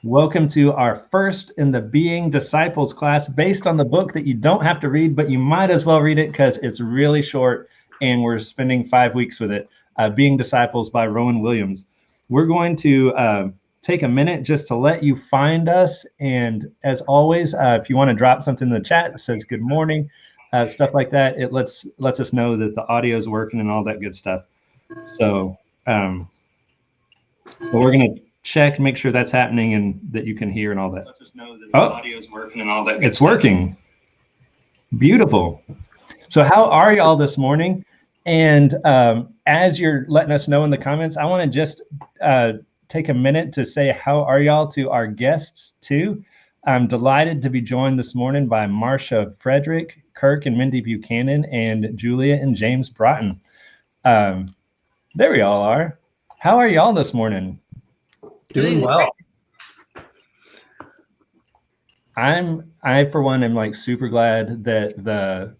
Welcome to our first in the Being Disciples class based on the book that you don't have to read, but you might as well read it because it's really short and we're spending 5 weeks with it. Being Disciples by Rowan Williams. We're going to take a minute just to let you find us. And as always, if you want to drop something in the chat that says good morning, stuff like that, it lets us know that the audio is working and all that good stuff. So we're going to check, make sure that's happening and that you can hear and all that. Let us know that the audio is working and all that. It's working. Beautiful. So how are y'all this morning? And as you're letting us know in the comments, I want to just take a minute to say how are y'all to our guests too. I'm delighted to be joined this morning by Marcia Frederick, Kirk and Mindy Buchanan, and Julia and James Broughton. There we all are. How are y'all this morning? Doing well. I for one am like super glad that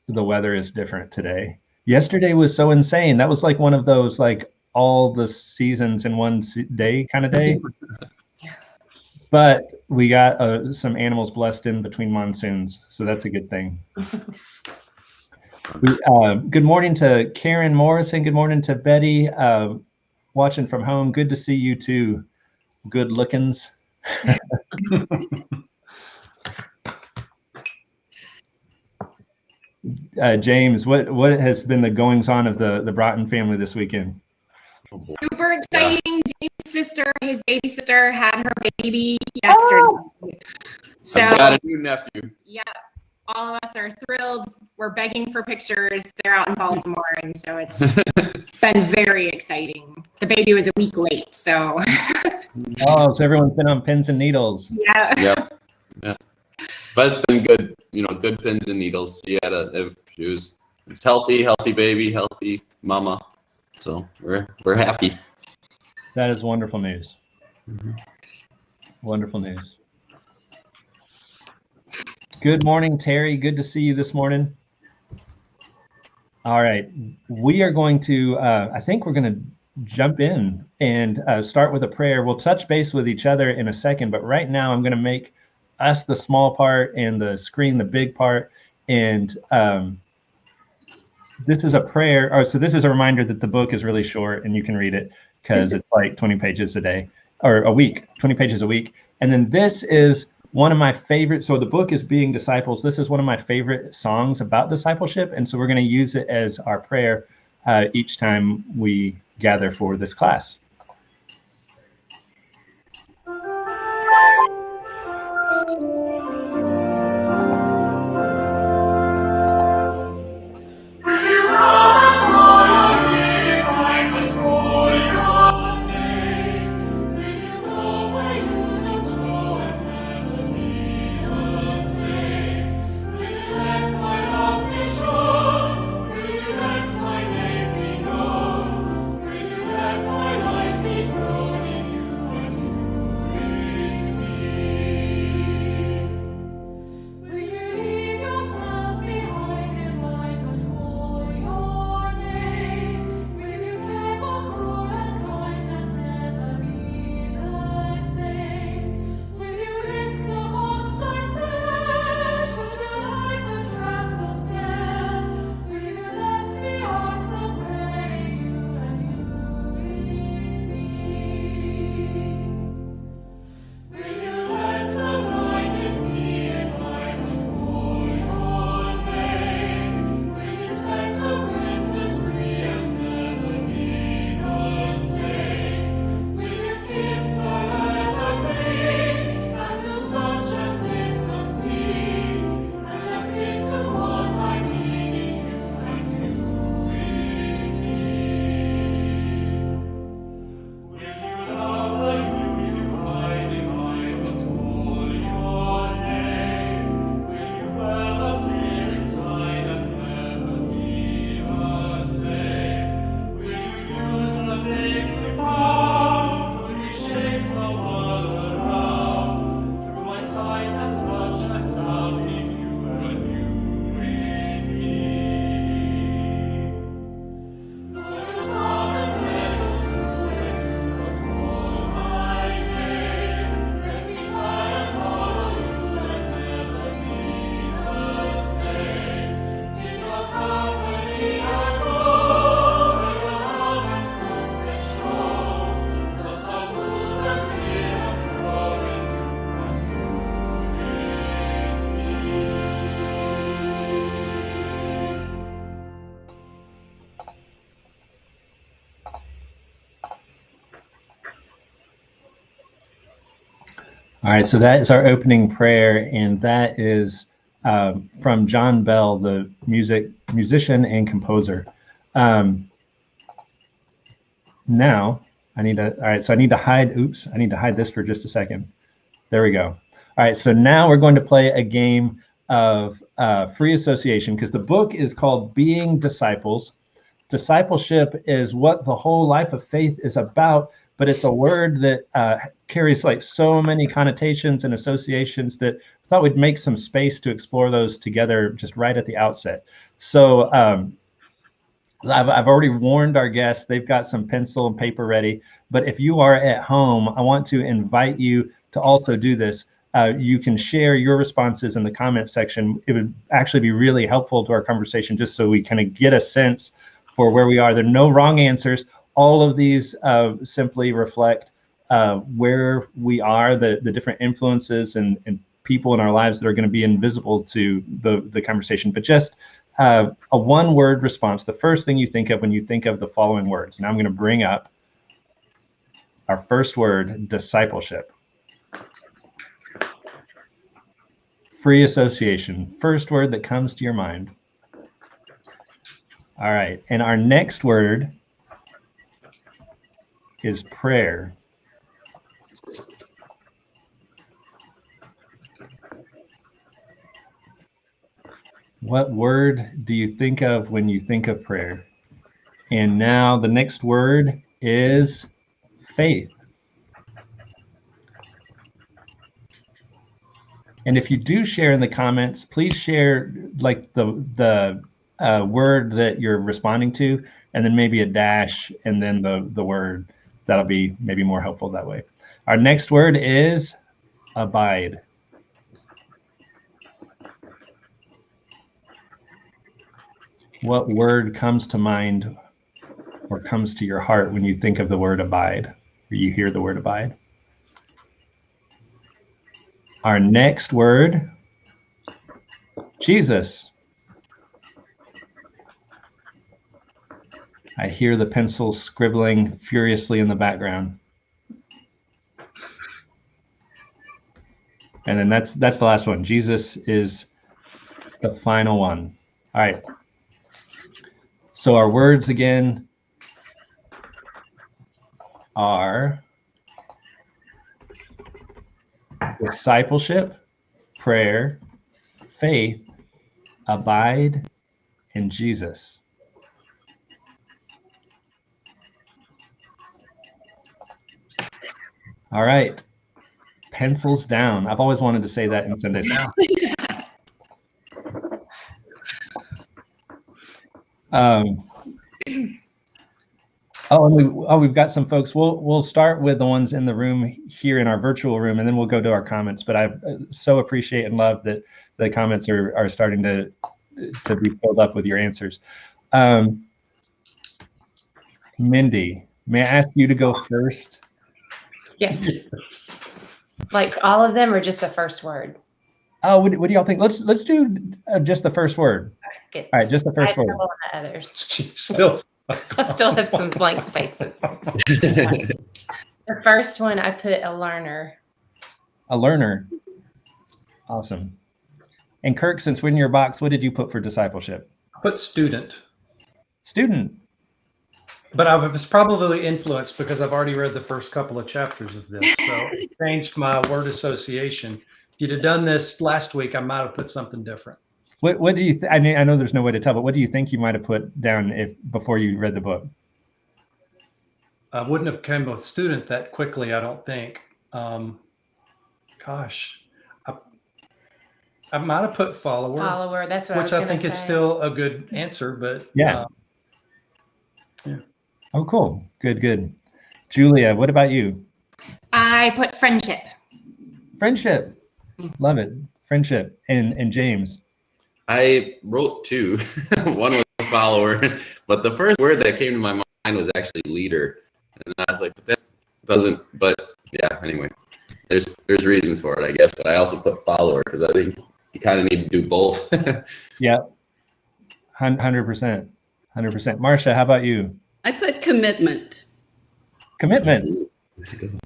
the weather is different today. Yesterday was so insane. That was like one of those like all the seasons in one day kind of day. But we got some animals blessed in between monsoons, so that's a good thing. Good morning to Karen Morrison. Good morning to Betty, watching from home. Good to see you too. Good lookins. James, what has been the goings on of the Broughton family this weekend? Super exciting. James' sister, his baby sister, had her baby yesterday. So I've got a new nephew. Yep. All of us are thrilled. We're begging for pictures. They're out in Baltimore, and so it's been very exciting. The baby was a week late, so. Oh, so everyone's been on pins and needles. Yeah. Yep. Yeah. But it's been good, good pins and needles. She was healthy baby, healthy mama. So we're happy. That is wonderful news. Mm-hmm. Wonderful news. Good morning, Terry. Good to see you this morning. All right. We are going to, I think we're going to jump in and start with a prayer. We'll touch base with each other in a second, but right now I'm going to make us the small part and the screen the big part. And this is a prayer. So this is a reminder that the book is really short and you can read it because it's like 20 pages a day or a week, 20 pages a week. And then this is one of my favorite, so the book is Being Disciples. This is one of my favorite songs about discipleship. And so we're going to use it as our prayer each time we gather for this class. Let my All right, so that is our opening prayer, and that is from John Bell, the musician and composer. Now I need to, all right, so I need to hide this for just a second. There we go. All right, so now we're going to play a game of free association, because the book is called Being Disciples. Discipleship is what the whole life of faith is about, but it's a word that carries like so many connotations and associations that I thought we'd make some space to explore those together just right at the outset. So I've already warned our guests, they've got some pencil and paper ready, but if you are at home, I want to invite you to also do this. You can share your responses in the comment section. It would actually be really helpful to our conversation, just so we kind of get a sense for where we are. There are no wrong answers. All of these simply reflect where we are, the different influences and people in our lives that are going to be invisible to the conversation. But just a one-word response, the first thing you think of when you think of the following words. Now I'm going to bring up our first word, discipleship. Free association, first word that comes to your mind. All right, and our next word is prayer. What word do you think of when you think of prayer? And now the next word is faith. And if you do share in the comments, please share like the word that you're responding to, and then maybe a dash, and then the word. That'll be maybe more helpful that way. Our next word is abide. What word comes to mind or comes to your heart when you think of the word abide, or you hear the word abide? Our next word, Jesus. I hear the pencil scribbling furiously in the background. And then that's the last one. Jesus is the final one. All right. So our words again are discipleship, prayer, faith, abide, and Jesus. All right, pencils down. I've always wanted to say that in Sunday school. We've got some folks. We'll start with the ones in the room here in our virtual room, and then we'll go to our comments. But I so appreciate and love that the comments are starting to be filled up with your answers. Mindy, may I ask you to go first? Yes. Like all of them, or just the first word? Oh, what do y'all think? Let's do just the first word. Good. All right, just the first word. All the others. I still have some blank spaces. The first one, I put a learner. A learner. Awesome. And Kirk, since we're in your box, what did you put for discipleship? put student. Student. But I was probably influenced because I've already read the first couple of chapters of this. So it changed my word association. If you'd have done this last week, I might have put something different. What do you I mean, I know there's no way to tell, but what do you think you might have put down before you read the book? I wouldn't have come with student that quickly, I don't think. I might have put follower. Follower, that's what which I was I think is still a good answer, but yeah. Yeah. Oh, cool. Good. Julia, what about you? I put friendship. Friendship. Love it. Friendship. And James? I wrote two. One was follower, but the first word that came to my mind was actually leader. And I was like, this doesn't, but yeah, anyway, there's reasons for it, I guess, but I also put follower because I think you kind of need to do both. Yeah. 100%. 100%. Marcia, how about you? I put commitment. Commitment. That's a good one.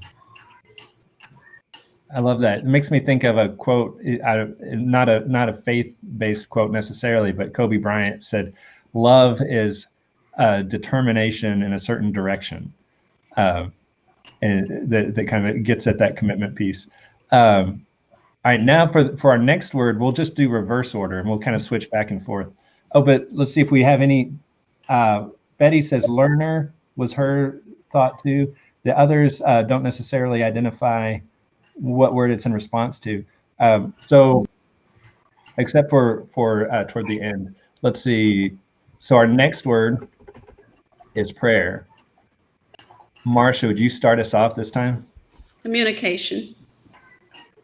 I love that. It makes me think of a quote, not a faith-based quote necessarily, but Kobe Bryant said, "Love is determination in a certain direction," and that kind of gets at that commitment piece. All right, now for our next word, we'll just do reverse order, and we'll kind of switch back and forth. Oh, but let's see if we have any. Betty says learner was her thought too. The others don't necessarily identify what word it's in response to. So except for toward the end. Let's see. So our next word is prayer. Marcia, would you start us off this time? Communication.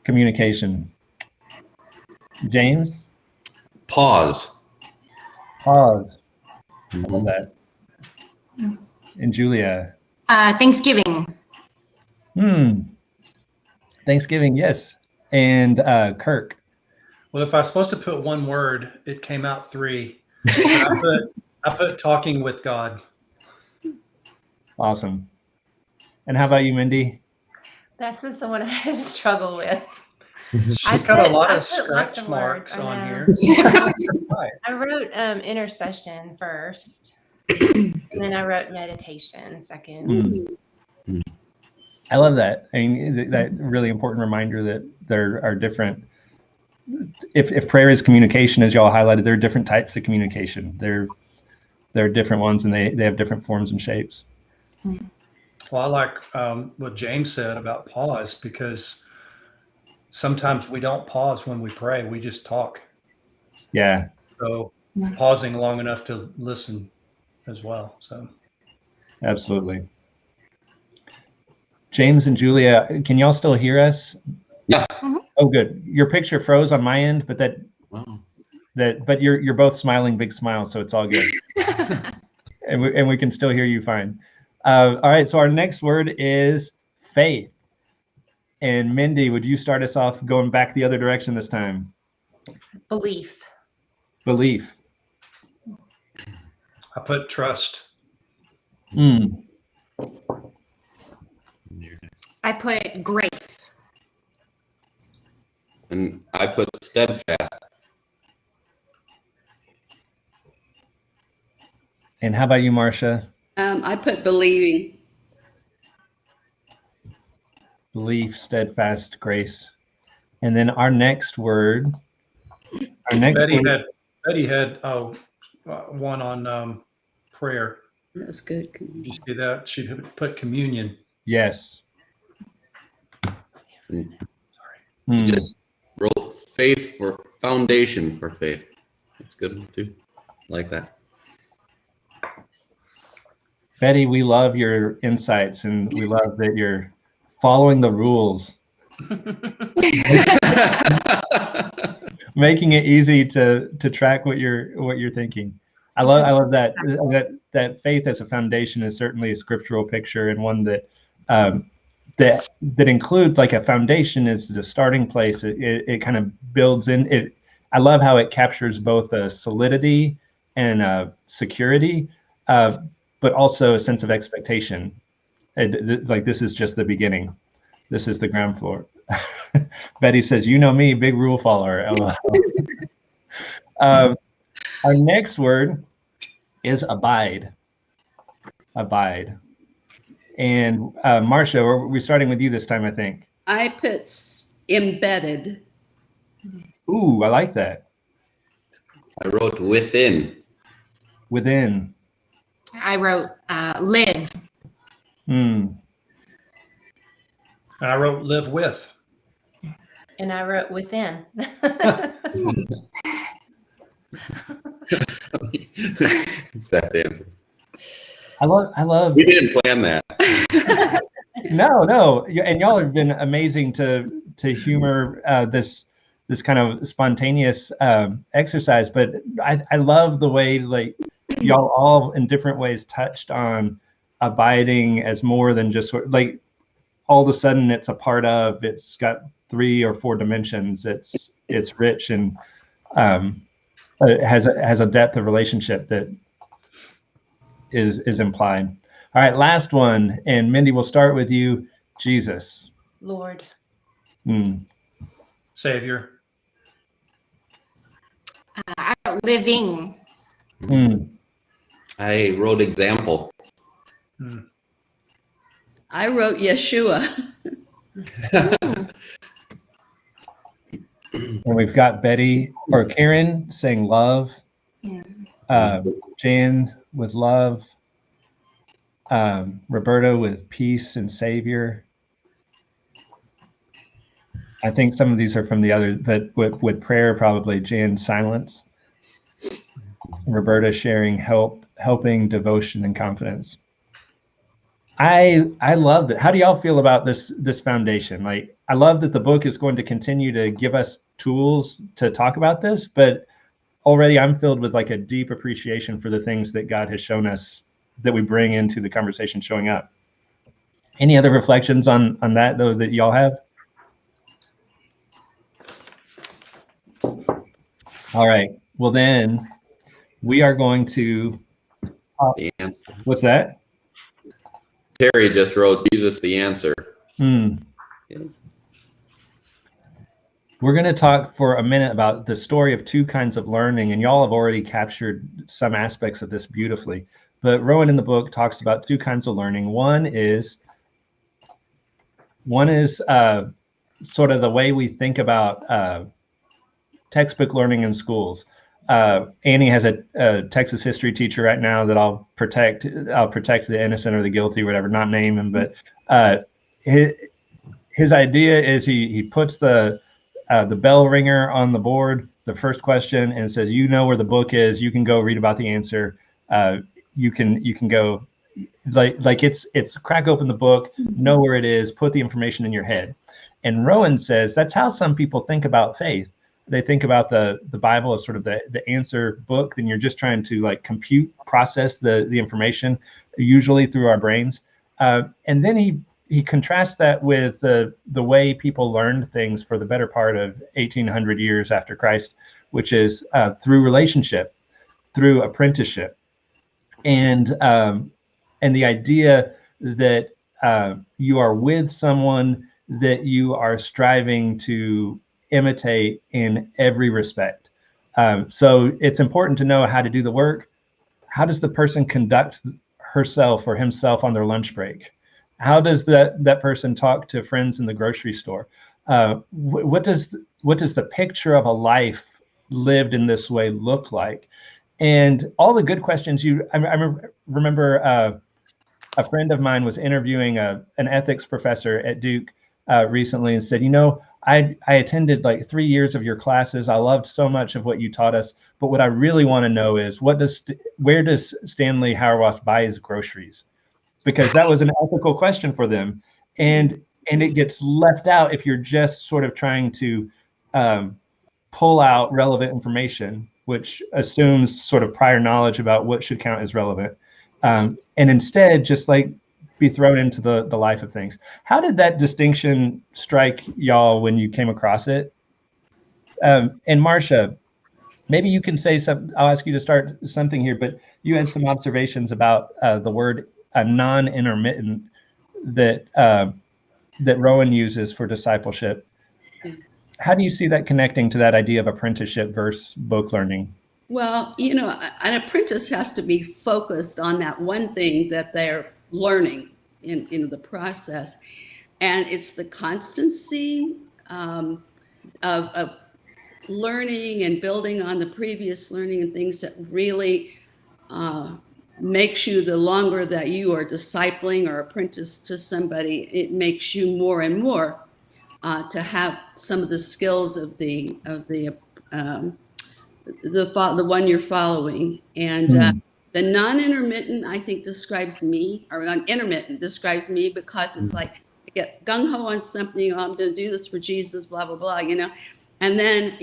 Communication. James? Pause. Pause. I love that. And Julia? Thanksgiving. Thanksgiving, yes. And Kirk? Well, if I was supposed to put one word, it came out three. I put talking with God. Awesome. And how about you, Mindy? This is the one I had to struggle with. She's got a lot I of put lots scratch of marks words, I on know. here. I wrote intercession first, and then I wrote meditation second. I love that. I mean, that really important reminder that there are different. If prayer is communication, as y'all highlighted, there are different types of communication. There are different ones, and they have different forms and shapes. Well, I like what James said about pause, because sometimes we don't pause when we pray. We just talk. Yeah. So pausing long enough to listen as well. So Absolutely. James and Julia, can y'all still hear us? Yeah. Oh, good. Your picture froze on my end, but Wow. but you're both smiling big smiles, so it's all good. and we can still hear you fine. All right. So our next word is faith. And Mindy, would you start us off going back the other direction this time? Belief. Belief. I put trust. I put grace. And I put steadfast. And how about you, Marcia? I put believing. Belief, steadfast, grace. And then our next word. Betty had one on prayer. That's good. You see that? She put communion. Yes. You just wrote faith for foundation for faith. That's good one too. Like that. Betty, we love your insights, and we love that you're following the rules, making it easy to track what you're thinking. I love that faith as a foundation is certainly a scriptural picture, and one that that includes, like, a foundation is the starting place. It kind of builds in it. I love how it captures both a solidity and a security, but also a sense of expectation. Like, this is just the beginning. This is the ground floor. Betty says, "You know me, big rule follower." Our next word is abide. Abide. And Marcia, we're starting with you this time, I think. I put embedded. Ooh, I like that. I wrote within. Within. I wrote live. And I wrote live with. And I wrote within. Exact answer. I love. We didn't plan that. No, and y'all have been amazing to humor this kind of spontaneous exercise. But I love the way, like, y'all all in different ways touched on abiding as more than just like, all of a sudden it's a part of. It's got 3 or 4 dimensions. It's rich, and it has a depth of relationship that is implied. All right, last one, and Mindy, we'll start with you. Jesus. Lord. Savior. I wrote living. I wrote example. I wrote Yeshua. And we've got Betty or Karen saying love. Jan with love. Roberta with peace and Savior. I think some of these are from the others, but with prayer, probably Jan silence. Roberta sharing helping, devotion, and confidence. I love that. How do y'all feel about this foundation? Like, I love that the book is going to continue to give us tools to talk about this, but already I'm filled with like a deep appreciation for the things that God has shown us that we bring into the conversation showing up. Any other reflections on that though that y'all have? All right. Well, then we are going to. The answer. What's that? Terry just wrote Jesus the answer. We're going to talk for a minute about the story of two kinds of learning, and y'all have already captured some aspects of this beautifully. But Rowan in the book talks about two kinds of learning. One is sort of the way we think about textbook learning in schools. Annie has a Texas history teacher right now that I'll protect the innocent or the guilty, or whatever, not name him, but his idea is he puts the bell ringer on the board, the first question, and says, you know where the book is, you can go read about the answer. You can go like it's crack open the book, know where it is, put the information in your head. And Rowan says that's how some people think about faith. They think about the Bible as sort of the answer book, then you're just trying to like process the information, usually through our brains. And then he contrasts that with the way people learned things for the better part of 1800 years after Christ, which is through relationship, through apprenticeship. And the idea that you are with someone that you are striving to imitate in every respect. So it's important to know how to do the work. How does the person conduct herself or himself on their lunch break? How does that person talk to friends in the grocery store? What does the picture of a life lived in this way look like? And all the good questions I remember a friend of mine was interviewing an ethics professor at Duke recently and said, I attended like 3 years of your classes. I loved so much of what you taught us. But what I really want to know is where does Stanley Hauerwas buy his groceries? Because that was an ethical question for them. And it gets left out if you're just sort of trying to pull out relevant information, which assumes sort of prior knowledge about what should count as relevant. And instead, just like be thrown into the life of things. How did that distinction strike y'all when you came across it? And Marcia, maybe you can say something. I'll ask you to start something here, but you had some observations about the word non-intermittent that Rowan uses for discipleship. How do you see that connecting to that idea of apprenticeship versus book learning? Well, an apprentice has to be focused on that one thing that they're learning in the process. And it's the constancy of learning and building on the previous learning and things that really makes you, the longer that you are discipling or apprentice to somebody, it makes you more and more to have some of the skills of the one you're following. And the non-intermittent, I think, describes me, or intermittent describes me, because it's like I get gung-ho on something, I'm going to do this for Jesus, blah, blah, blah, and then,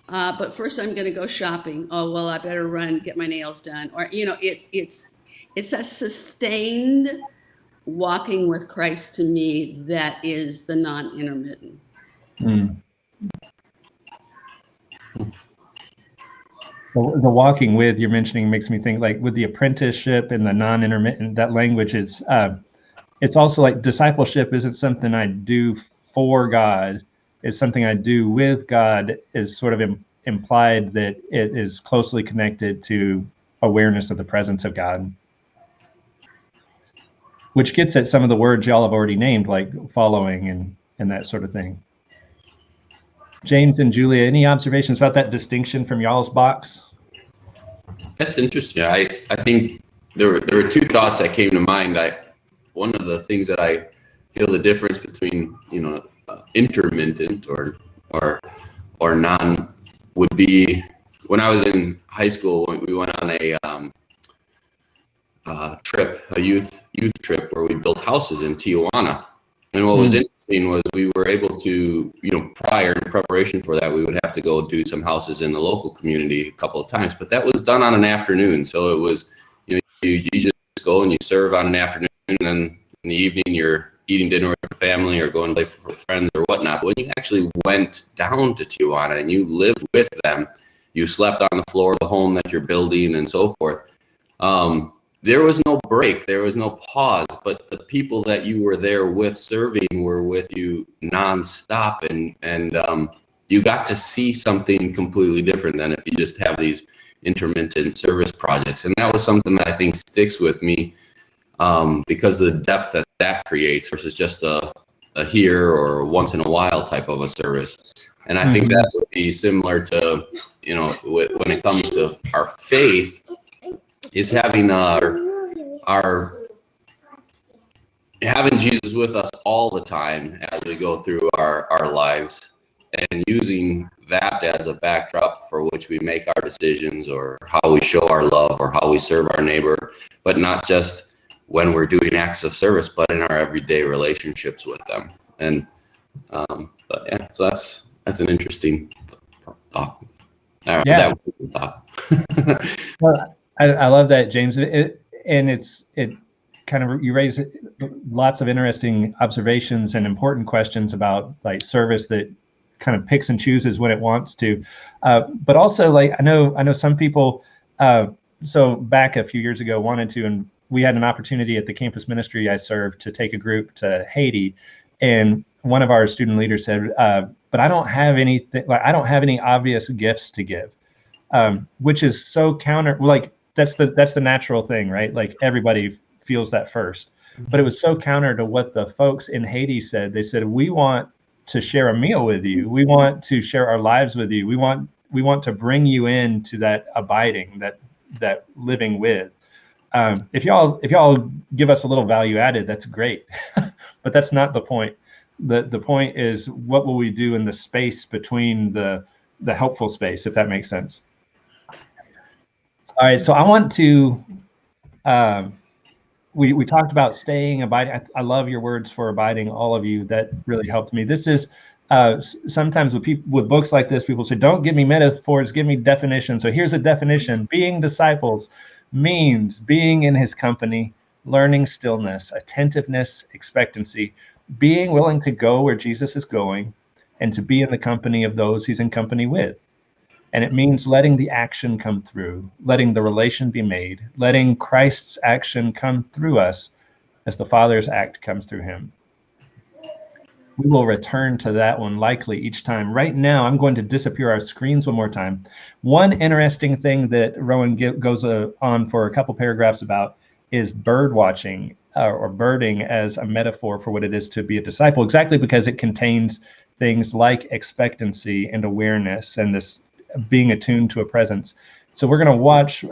but first I'm going to go shopping. Oh, well, I better run, get my nails done. Or, it's a sustained walking with Christ to me that is the non-intermittent. The walking with you're mentioning makes me think like with the apprenticeship and the non-intermittent, that language is, it's also like discipleship isn't something I do for God is something I do with God is sort of implied that it is closely connected to awareness of the presence of God, which gets at some of the words y'all have already named, like following and that sort of thing. James and Julia, any observations about that distinction from y'all's box? That's interesting. I think there were two thoughts that came to mind. One of the things that I feel the difference between, intermittent or non would be when I was in high school. We went on a trip, a youth trip where we built houses in Tijuana. And what was interesting was we were able to, prior in preparation for that, we would have to go do some houses in the local community a couple of times, but that was done on an afternoon. So it was, you just go and you serve on an afternoon, and then in the evening you're eating dinner with your family or going to play for friends or whatnot. But when you actually went down to Tijuana and you lived with them, you slept on the floor of the home that you're building and so forth. There was no break, there was no pause, but the people that you were there with serving were with you nonstop, and you got to see something completely different than if you just have these intermittent service projects. And that was something that I think sticks with me because of the depth that creates versus just a here or once in a while type of a service. And I think that would be similar to, when it comes to our faith, is having having Jesus with us all the time as we go through our lives, and using that as a backdrop for which we make our decisions or how we show our love or how we serve our neighbor, but not just when we're doing acts of service, but in our everyday relationships with them. And but yeah, so that's an interesting thought. Yeah. That was a thought. Well, I love that, James. It kind of, you raise lots of interesting observations and important questions about like service that kind of picks and chooses when it wants to. But also, like, I know some people, so back a few years ago wanted to, and we had an opportunity at the campus ministry I served to take a group to Haiti. And one of our student leaders said, but I don't have anything, like, I don't have any obvious gifts to give, which is so counter, like, that's the natural thing, right? Like, everybody feels that first. But it was so counter to what the folks in Haiti said. They said, we want to share a meal with you. We want to share our lives with you. We want to bring you into that abiding, that living with. If y'all give us a little value added, that's great. But that's not the point. The point is, what will we do in the space between the helpful space, if that makes sense. All right, so I want to, we talked about staying, abiding. I love your words for abiding, all of you. That really helped me. This is, sometimes with books like this, people say, don't give me metaphors, give me definitions. So here's a definition. Being disciples means being in his company, learning stillness, attentiveness, expectancy, being willing to go where Jesus is going, and to be in the company of those he's in company with. And it means letting the action come through, letting the relation be made, letting Christ's action come through us as the Father's act comes through him. We will return to that one likely each time. Right now, I'm going to disappear our screens one more time. One interesting thing that Rowan goes on for a couple paragraphs about is bird watching, or birding as a metaphor for what it is to be a disciple, exactly because it contains things like expectancy and awareness and this being attuned to a presence. So we're going to watch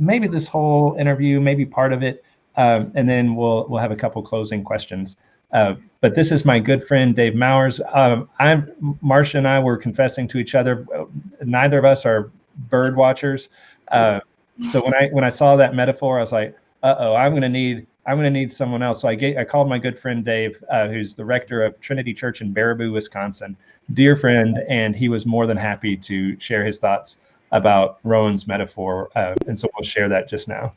maybe this whole interview, maybe part of it, and then we'll have a couple closing questions. But this is my good friend Dave Mowers. Marcia and I were confessing to each other. Neither of us are bird watchers. So when I saw that metaphor, I was like, uh-oh, I'm gonna need someone else. So I called my good friend Dave, who's the rector of Trinity Church in Baraboo, Wisconsin, dear friend, and he was more than happy to share his thoughts about Rowan's metaphor, and so we'll share that just now.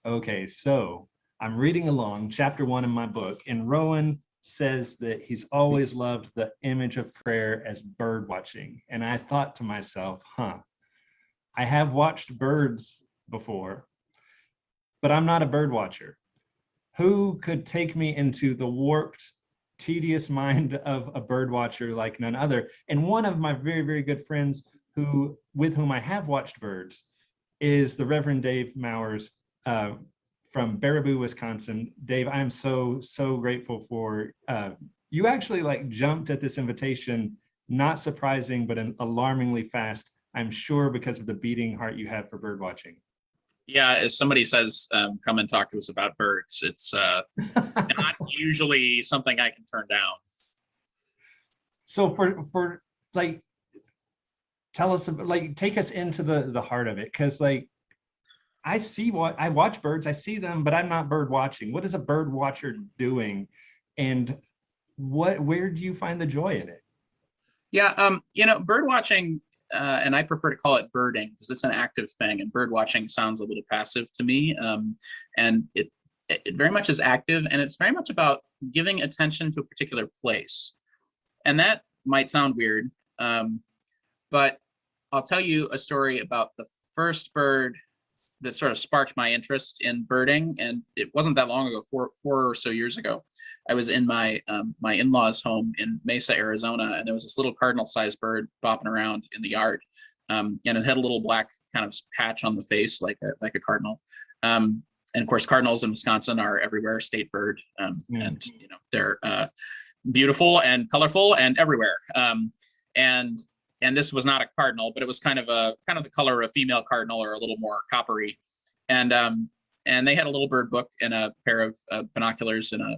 Okay, so I'm reading along chapter 1 in my book, and Rowan says that he's always loved the image of prayer as bird watching. And I thought to myself, I have watched birds before, but I'm not a bird watcher. Who could take me into the warped, tedious mind of a bird watcher like none other? And one of my very, very good friends with whom I have watched birds is the Reverend Dave Mowers from Baraboo, Wisconsin. Dave, I am so grateful for you actually like jumped at this invitation, not surprising, but alarmingly fast, I'm sure because of the beating heart you have for bird watching. Yeah, if somebody says, come and talk to us about birds, it's not usually something I can turn down. So for like, tell us, like, take us into the heart of it. Cause like, I watch birds, I see them, but I'm not bird watching. What is a bird watcher doing? And where do you find the joy in it? Yeah, bird watching, and I prefer to call it birding because it's an active thing, and bird watching sounds a little passive to me. And it very much is active, and it's very much about giving attention to a particular place. And that might sound weird, but I'll tell you a story about the first bird that sort of sparked my interest in birding. And it wasn't that long ago, four or so years ago. I was in my my in-laws' home in Mesa, Arizona, and there was this little cardinal-sized bird bopping around in the yard. And it had a little black kind of patch on the face, like a cardinal. And of course, cardinals in Wisconsin are everywhere, state bird. And they're beautiful and colorful and everywhere. And this was not a cardinal, but it was kind of the color of a female cardinal, or a little more coppery. And they had a little bird book and a pair of binoculars in a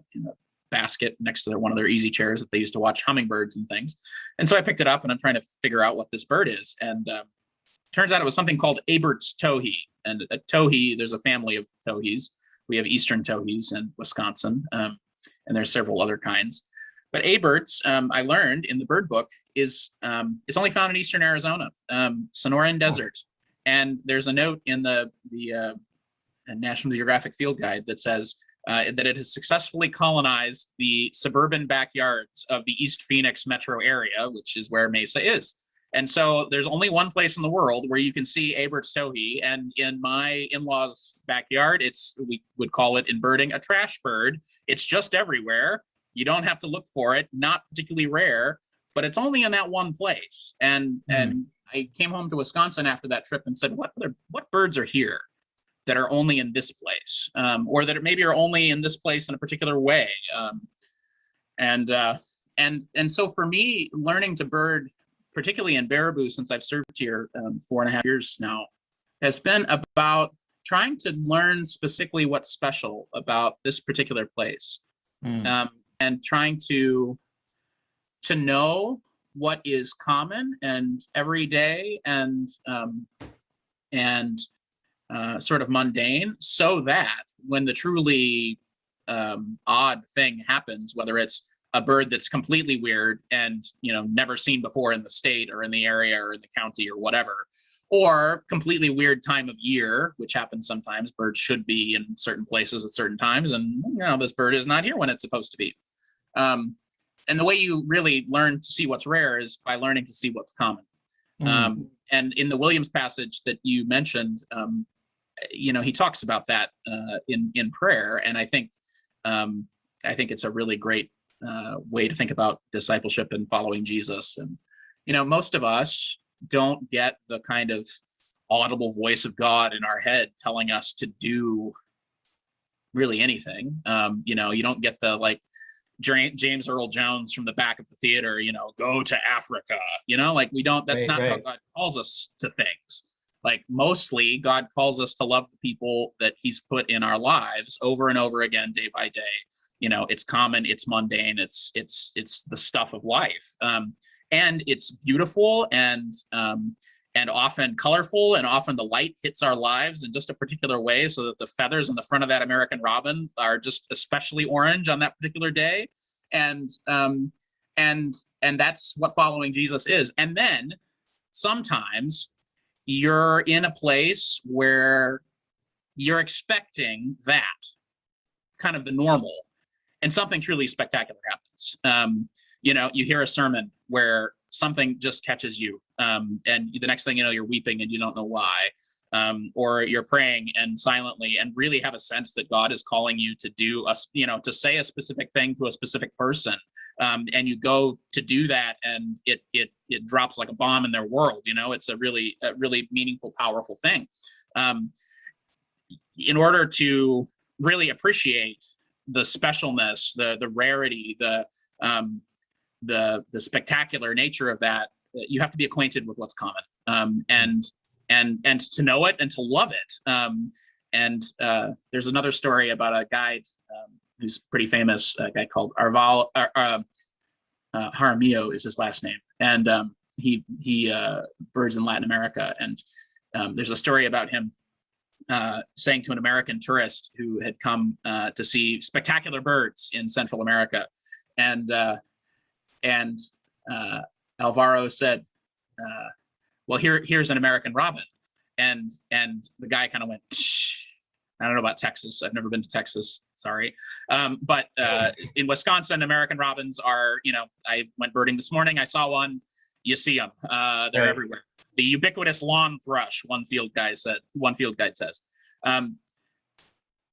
basket next to one of their easy chairs that they used to watch hummingbirds and things. And so I picked it up, and I'm trying to figure out what this bird is. And turns out it was something called Abert's towhee. And a towhee, there's a family of towhees. We have eastern towhees in Wisconsin, and there's several other kinds. But Abert's, I learned in the bird book, is it's only found in eastern Arizona, Sonoran Desert. And there's a note in the National Geographic Field Guide that says that it has successfully colonized the suburban backyards of the East Phoenix metro area, which is where Mesa is. And so there's only one place in the world where you can see Abert's towhee. And in my in-laws' backyard, we would call it in birding a trash bird. It's just everywhere. You don't have to look for it, not particularly rare, but it's only in that one place. And I came home to Wisconsin after that trip and said, what birds are here that are only in this place, or that maybe are only in this place in a particular way? And so for me, learning to bird, particularly in Baraboo, since I've served here 4.5 years now, has been about trying to learn specifically what's special about this particular place. And trying to know what is common and everyday and sort of mundane, so that when the truly odd thing happens, whether it's a bird that's completely weird and never seen before in the state or in the area or in the county or whatever, or completely weird time of year, which happens sometimes. Birds should be in certain places at certain times, and this bird is not here when it's supposed to be. And the way you really learn to see what's rare is by learning to see what's common. And in the Williams passage that you mentioned, he talks about that in prayer, and I think it's a really great way to think about discipleship and following Jesus. And most of us don't get the kind of audible voice of God in our head telling us to do really anything. You don't get the like James Earl Jones from the back of the theater, go to Africa, we don't, that's not how God calls us to things. Like mostly God calls us to love the people that he's put in our lives over and over again, day by day. It's common, it's mundane, it's the stuff of life. And it's beautiful and often colorful, and often the light hits our lives in just a particular way, so that the feathers on the front of that American robin are just especially orange on that particular day. And that's what following Jesus is. And then sometimes you're in a place where you're expecting that kind of the normal. and something truly spectacular happens. You know, you hear a sermon where something just catches you, and the next thing you know, you're weeping and you don't know why. Or you're praying and silently and really have a sense that God is calling you to do to say a specific thing to a specific person. And you go to do that, and it drops like a bomb in their world. You know, it's a really meaningful, powerful thing. In order to really appreciate the specialness, the rarity, the spectacular nature of that, you have to be acquainted with what's common, and to know it and to love it. There's another story about a guide who's pretty famous, a guy called Jaramillo is his last name, and he birds in Latin America, and there's a story about him saying to an American tourist who had come to see spectacular birds in Central America, and Alvaro said, well, here's an American robin. And the guy kind of went, psh. I don't know about Texas. I've never been to Texas. Sorry. But in Wisconsin, American robins are, I went birding this morning. I saw one. You see them. They're everywhere. The ubiquitous lawn thrush, one field guide says.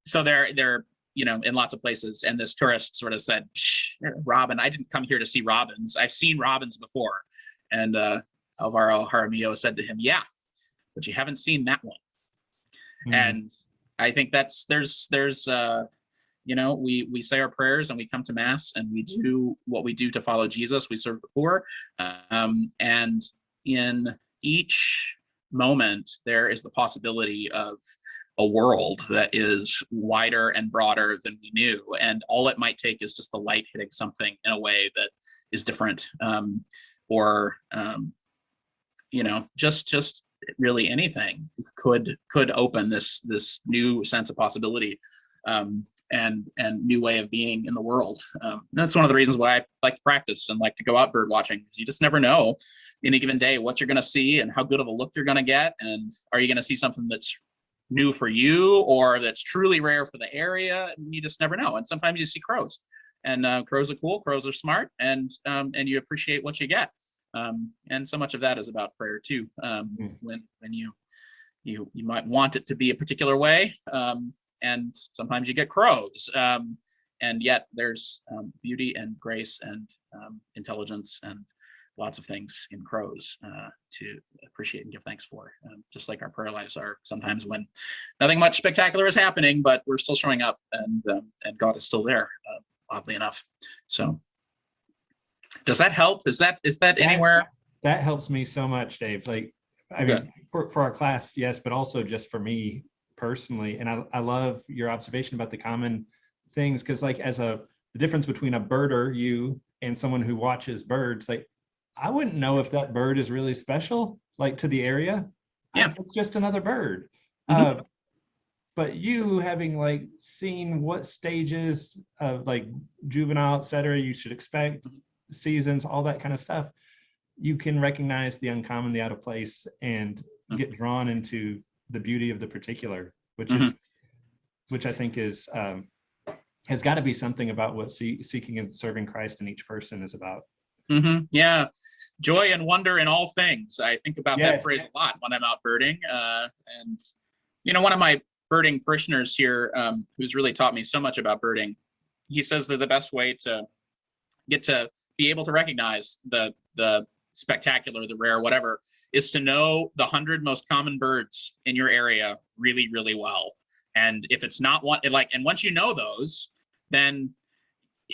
So they're in lots of places. And this tourist sort of said, robin, I didn't come here to see robins. I've seen robins before. And Alvaro Jaramillo said to him, yeah, but you haven't seen that one. And I think there's we say our prayers and we come to mass and we do what we do to follow Jesus. We serve the poor. And in each moment, there is the possibility of a world that is wider and broader than we knew. And all it might take is just the light hitting something in a way that is different. Just really anything could open this new sense of possibility and new way of being in the world. That's one of the reasons why I like to practice and like to go out bird watching. You just never know any given day what you're going to see and how good of a look you're going to get, and are you going to see something that's new for you or that's truly rare for the area. You just never know. And sometimes you see crows, and crows are cool, crows are smart, and you appreciate what you get. And so much of that is about prayer too. When you might want it to be a particular way, and sometimes you get crows, and yet there's beauty and grace and intelligence and lots of things in crows to appreciate and give thanks for. Just like our prayer lives are sometimes when nothing much spectacular is happening, but we're still showing up, and God is still there, oddly enough. So. Does that help? Is that anywhere? That helps me so much, Dave. Like, I mean, for our class, yes, but also just for me personally. And I love your observation about the common things, because like the difference between a birder, you, and someone who watches birds, like I wouldn't know if that bird is really special, like to the area. Yeah, it's just another bird. Mm-hmm. But you having like seen what stages of like juvenile, et cetera, you should expect, seasons, all that kind of stuff, you can recognize the uncommon, the out of place, and get drawn into the beauty of the particular, which I think is has got to be something about what seeking and serving Christ in each person is about. Yeah, joy and wonder in all things. I think about that phrase a lot when I'm out birding, and one of my birding parishioners here, who's really taught me so much about birding, he says that the best way to get to be able to recognize the spectacular, the rare, whatever, is to know the 100 most common birds in your area really, really well. And if it's not one, and once you know those, then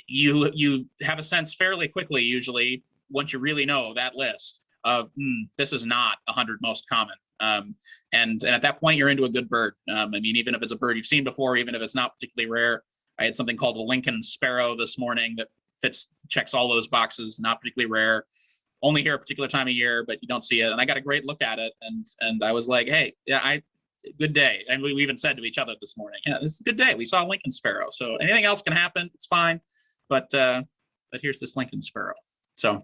you have a sense fairly quickly, usually, once you really know that list of, this is not 100 most common. And at that point, you're into a good bird. I mean, even if it's a bird you've seen before, even if it's not particularly rare. I had something called the Lincoln sparrow this morning that checks all those boxes, not particularly rare, only here a particular time of year, but you don't see it. And I got a great look at it, and I was like, hey, good day. And we even said to each other this morning, this is a good day. We saw a Lincoln sparrow. So anything else can happen, it's fine. But here's this Lincoln sparrow. So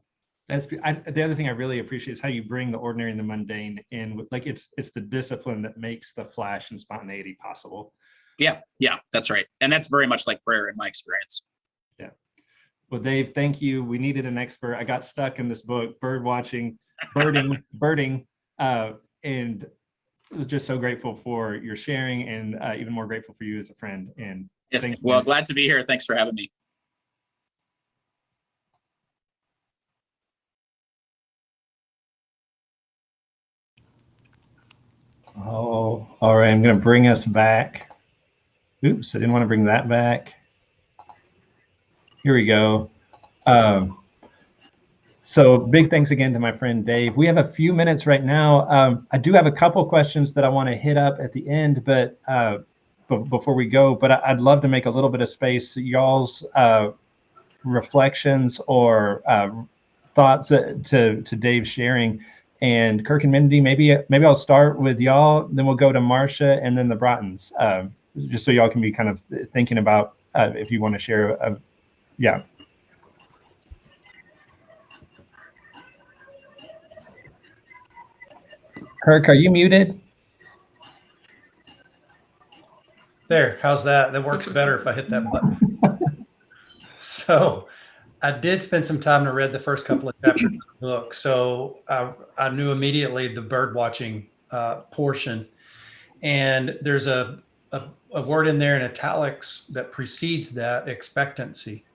the other thing I really appreciate is how you bring the ordinary and the mundane in. Like it's the discipline that makes the flash and spontaneity possible. Yeah, that's right. And that's very much like prayer in my experience. Yeah. Well, Dave, thank you. We needed an expert. I got stuck in this book, bird watching, birding, and was just so grateful for your sharing, and even more grateful for you as a friend. And Yes. thanks, Well, man. glad to be here. Thanks for having me. Oh, all right. I'm going to bring us back. Oops, I didn't want to bring that back. Here we go. So big thanks again to my friend Dave. We have a few minutes right now. I do have a couple questions that I want to hit up at the end, but before we go, but I'd love to make a little bit of space. Y'all's reflections or thoughts to Dave's sharing. And Kirk and Mindy, maybe I'll start with y'all, then we'll go to Marcia and then the Broughtons, just so y'all can be kind of thinking about if you want to share. Yeah. Kirk, are you muted? There, how's that? That works better if I hit that button. So I did spend some time to read the first couple of chapters of the book. So I knew immediately the bird watching portion. And there's a word in there in italics that precedes that, expectancy.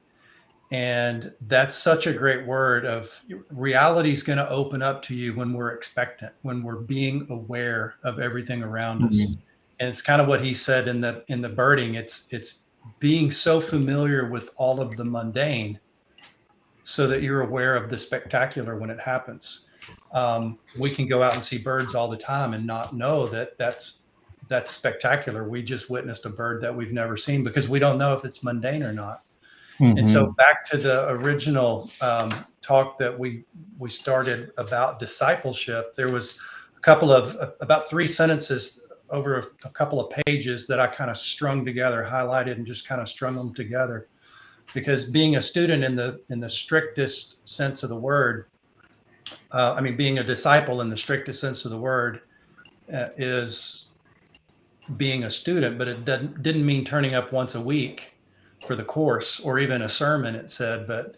And that's such a great word of reality is going to open up to you when we're expectant, when we're being aware of everything around us. And it's kind of what he said in the birding. It's being so familiar with all of the mundane so that you're aware of the spectacular when it happens. We can go out and see birds all the time and not know that that's spectacular. We just witnessed a bird that we've never seen because we don't know if it's mundane or not. And so back to the original talk that we started about discipleship, there was about 3 sentences over a couple of pages that I kind of strung together, highlighted, and just kind of strung them together. Because being a student in the strictest sense of the word, being a disciple in the strictest sense of the word is being a student, but it didn't mean turning up once a week for the course or even a sermon, it said, but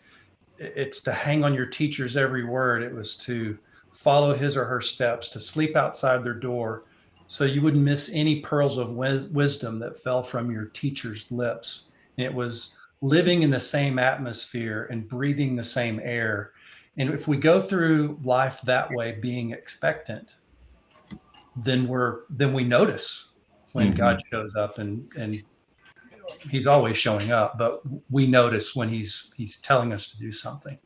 it's to hang on your teacher's every word. It was to follow his or her steps, to sleep outside their door so you wouldn't miss any pearls of wisdom that fell from your teacher's lips. And it was living in the same atmosphere and breathing the same air. And if we go through life that way, being expectant, then we notice when God shows up, and he's always showing up, but we notice when he's telling us to do something.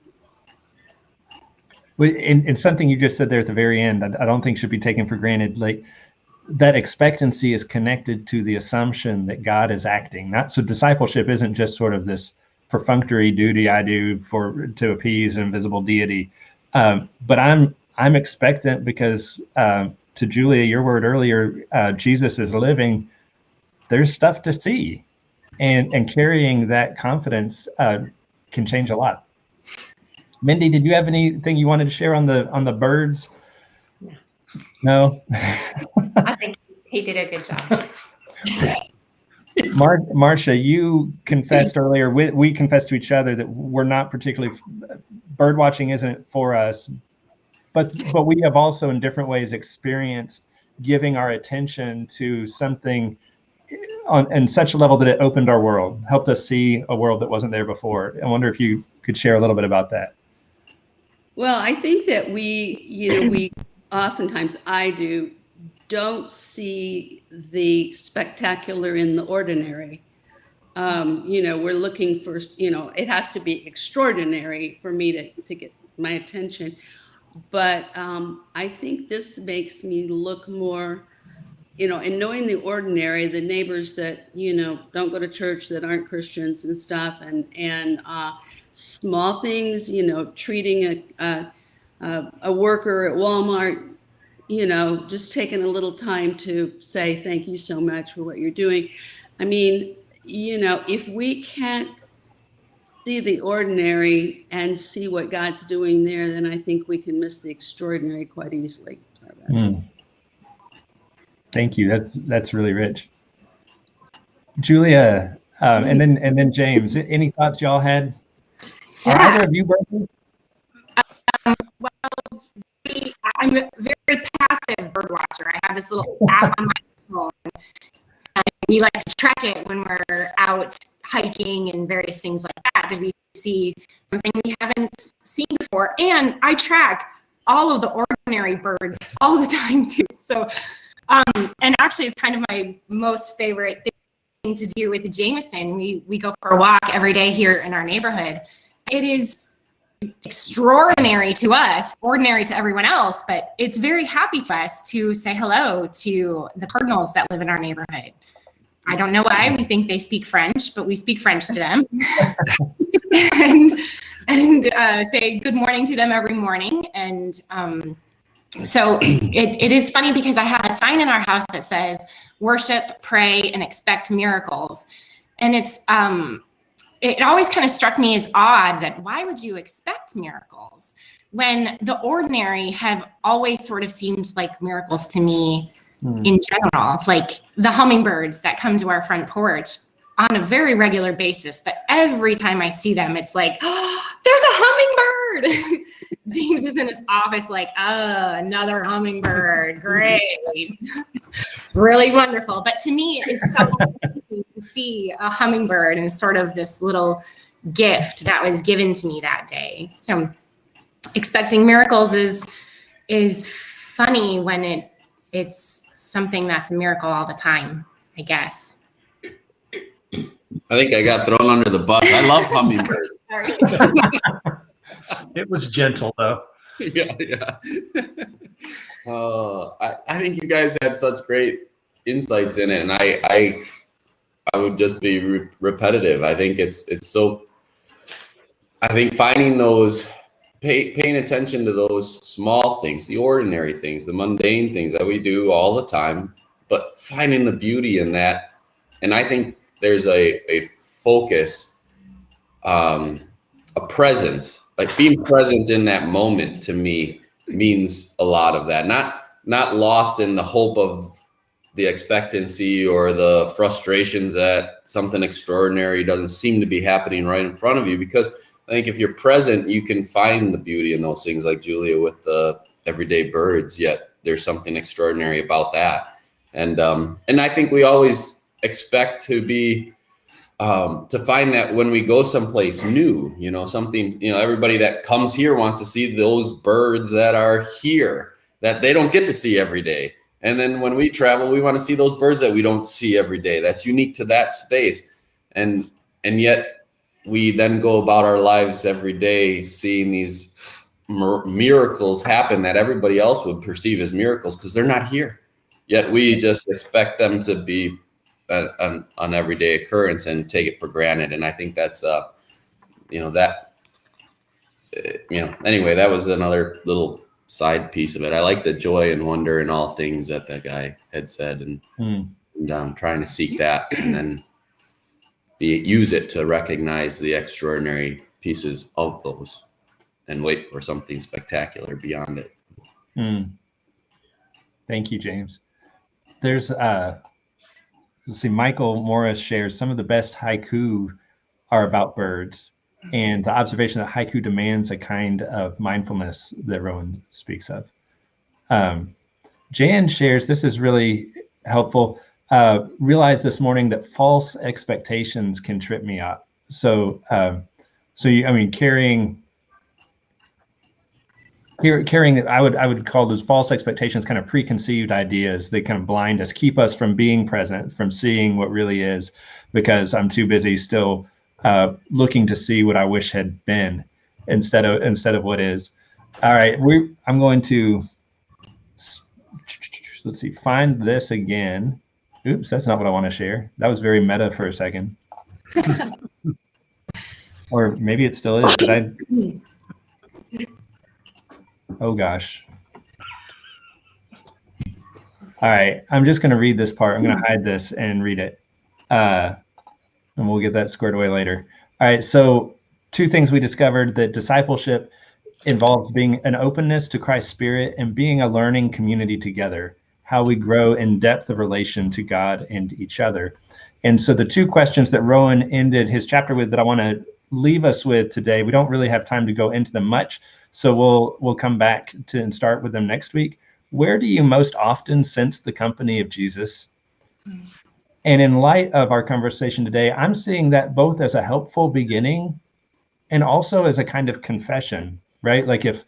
And something you just said there at the very end, I don't think should be taken for granted. Like, that expectancy is connected to the assumption that God is acting. So discipleship isn't just sort of this perfunctory duty I do to appease an invisible deity. But I'm expectant because to Julia, your word earlier, Jesus is living. There's stuff to see, and carrying that confidence can change a lot. Mindy, did you have anything you wanted to share on the birds? No. I think he did a good job. Marcia, you confessed earlier, we confessed to each other that we're not particularly, bird watching isn't for us, but we have also in different ways experienced giving our attention to something on such a level that it opened our world, helped us see a world that wasn't there before. I wonder if you could share a little bit about that. Well, I think that we oftentimes, don't see the spectacular in the ordinary. We're looking for, it has to be extraordinary for me to get my attention. But I think this makes me look more, and knowing the ordinary, the neighbors that, don't go to church, that aren't Christians and stuff, and small things, treating a worker at Walmart, just taking a little time to say thank you so much for what you're doing. I mean, if we can't see the ordinary and see what God's doing there, then I think we can miss the extraordinary quite easily. So Thank you. That's really rich. Julia, And then James, any thoughts y'all had? Are Yeah. either of you birthday? Well, I'm a very passive bird watcher. I have this little app on my phone, and we like to track it when we're out hiking and various things like that. Did we see something we haven't seen before? And I track all of the ordinary birds all the time too. So, and actually, it's kind of my most favorite thing to do with Jameson. We go for a walk every day here in our neighborhood. It is extraordinary to us, ordinary to everyone else, but it's very happy to us to say hello to the cardinals that live in our neighborhood. I don't know why we think they speak French, but we speak French to them. and say good morning to them every morning. And so it is funny because I have a sign in our house that says worship, pray, and expect miracles. And it always kind of struck me as odd that why would you expect miracles when the ordinary have always sort of seemed like miracles to me in general, like the hummingbirds that come to our front porch on a very regular basis. But every time I see them, it's like, oh, there's a hummingbird. James is in his office like, oh, another hummingbird. Great. Really wonderful. But to me, it's so amazing to see a hummingbird and sort of this little gift that was given to me that day. So expecting miracles is funny when it's something that's a miracle all the time, I guess. I think I got thrown under the bus. I love hummingbirds. Sorry. It was gentle though. Yeah. I think you guys had such great insights in it, and I would just be repetitive. I think it's so. I think finding those, paying attention to those small things, the ordinary things, the mundane things that we do all the time, but finding the beauty in that. And I think there's a focus, a presence, like being present in that moment to me means a lot of that. Not lost in the hope of the expectancy or the frustrations that something extraordinary doesn't seem to be happening right in front of you. Because I think if you're present, you can find the beauty in those things, like Julia with the everyday birds, yet there's something extraordinary about that. And I think we always expect to be, to find that when we go someplace new, something, everybody that comes here wants to see those birds that are here that they don't get to see every day. And then when we travel, we want to see those birds that we don't see every day. That's unique to that space. And yet we then go about our lives every day seeing these miracles happen that everybody else would perceive as miracles because they're not here. Yet we just expect them to be an everyday occurrence and take it for granted. And I think that's, anyway, that was another little side piece of it. I like the joy and wonder in all things that guy had said, and trying to seek that and then use it to recognize the extraordinary pieces of those and wait for something spectacular beyond it. Thank you, James. There's let's see, Michael Morris shares some of the best haiku are about birds, and the observation that haiku demands a kind of mindfulness that Rowan speaks of. Jan shares, this is really helpful, realized this morning that false expectations can trip me up. So carrying that I would call those false expectations kind of preconceived ideas that kind of blind us, keep us from being present, from seeing what really is, because I'm too busy still looking to see what I wish had been instead of what is. All right, I'm going to, let's see, find this again. Oops, that's not what I want to share. That was very meta for a second. Or maybe it still is, but oh gosh. All right, I'm just going to read this part. I'm going to hide this and read it. And we'll get that squared away later. All right, so 2 things we discovered: that discipleship involves being an openness to Christ's Spirit and being a learning community together, how we grow in depth of relation to God and each other. And so the two questions that Rowan ended his chapter with that I want to leave us with today, we don't really have time to go into them much, so we'll come back to and start with them next week. Where do you most often sense the company of Jesus? And in light of our conversation today, I'm seeing that both as a helpful beginning and also as a kind of confession, right? Like if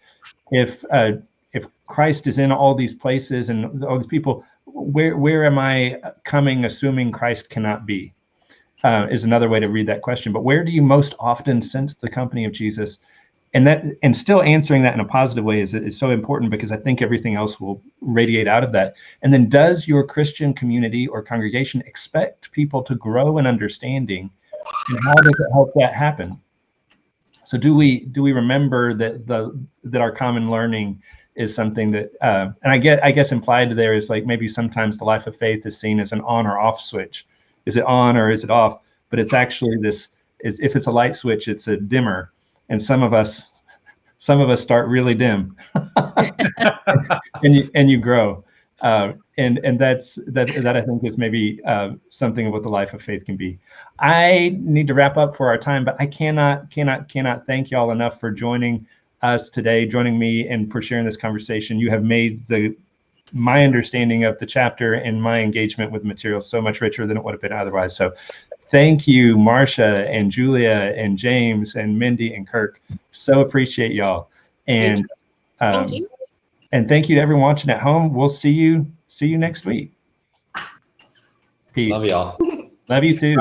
Christ is in all these places and all these people, where am I coming assuming Christ cannot be? Is another way to read that question. But where do you most often sense the company of Jesus? And still answering that in a positive way is so important, because I think everything else will radiate out of that. And then, does your Christian community or congregation expect people to grow in understanding? And how does it help that happen? So do we remember that our common learning is something that, and I guess implied there is like maybe sometimes the life of faith is seen as an on or off switch. Is it on or is it off? But it's actually if it's a light switch, it's a dimmer. And some of us start really dim, and you grow, and that I think is maybe something of what the life of faith can be. I need to wrap up for our time, but I cannot thank y'all enough for joining us today, joining me, and for sharing this conversation. You have made my understanding of the chapter and my engagement with material so much richer than it would have been otherwise. So thank you, Marcia and Julia and James and Mindy and Kirk. So appreciate y'all. And Thank you. And thank you to everyone watching at home. We'll see you next week. Peace. Love y'all. Love you too.